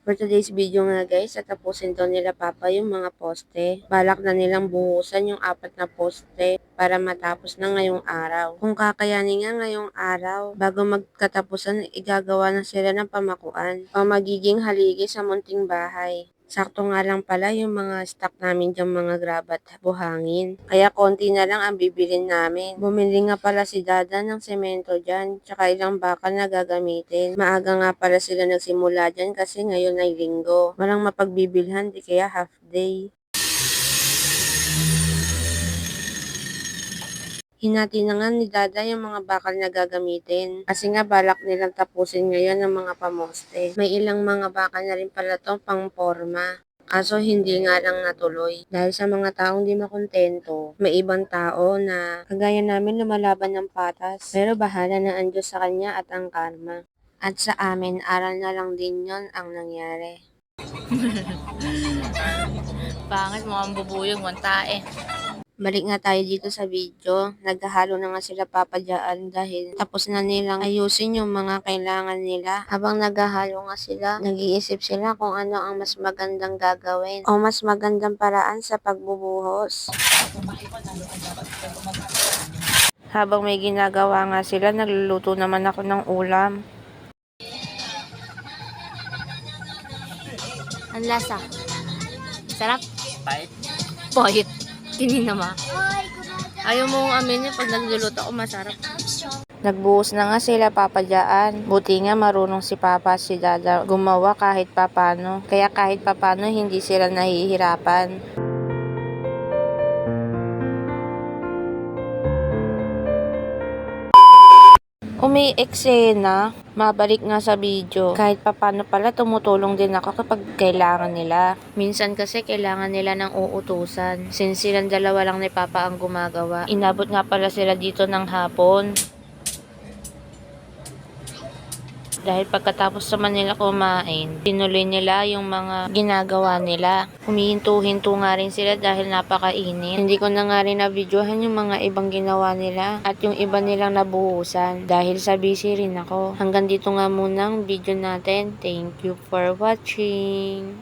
For today's video nga guys, tatapusin daw nila Papa yung mga poste. Balak na nilang buhusan yung 4 na poste para matapos na ngayong araw. Kung kakayanin nga ngayong araw, bago magkatapusan, igagawa na sila ng pamakuan o magiging haligi sa munting bahay. Sakto nga lang pala yung mga stock namin dyan mga graba at buhangin. Kaya konti na lang ang bibilin namin. Bumili nga pala si Dada ng semento dyan, tsaka ilang bakal na gagamitin. Maaga nga pala sila nagsimula dyan kasi ngayon ay linggo. Walang mapagbibilhan, di kaya half day. Hinati na nga ni Dada yung mga bakal na gagamitin. Kasi nga balak nilang tapusin ngayon ng mga pamoste. May ilang mga bakal na rin pala to pang forma. Kaso hindi nga lang natuloy. Dahil sa mga taong di makontento, may ibang tao na kagaya namin lumalaban ng patas. Pero bahala na ang Diyos sa kanya at ang karma. At sa amin, aral na lang din yon ang nangyari. Pangit mo ang bubuyog, tae. Balik nga tayo dito sa video. Naghahalo na nga sila Papa dyan dahil tapos na nilang ayusin yung mga kailangan nila. Habang naghahalo nga sila, nag-iisip sila kung ano ang mas magandang gagawin o mas magandang paraan sa pagbubuhos. Habang may ginagawa nga sila, nagluluto naman ako ng ulam. Ang lasa. Sarap. Pait. Pahit. Tinina ma. Ayaw mo aminin pag nagluluto ako masarap. Nagbuhos na nga sila Papa dyan. Buti nga marunong si Papa at si Dada gumawa kahit papano. Kaya kahit papano hindi sila nahihirapan. Umi-eksena, mabalik nga sa video. Kahit papano pala tumutulong din ako kapag kailangan nila. Minsan kasi kailangan nila ng uutusan. Since silang dalawa lang ni Papa ang gumagawa. Inabot nga pala sila dito ng hapon. Dahil pagkatapos naman nila kumain, tinuloy nila yung mga ginagawa nila. Humihinto-hinto nga rin sila dahil napakainit. Hindi ko na nga rin na-videohan yung mga ibang ginawa nila at yung iba nilang nabuhusan dahil sa busy rin ako. Hanggang dito nga muna ang video natin. Thank you for watching.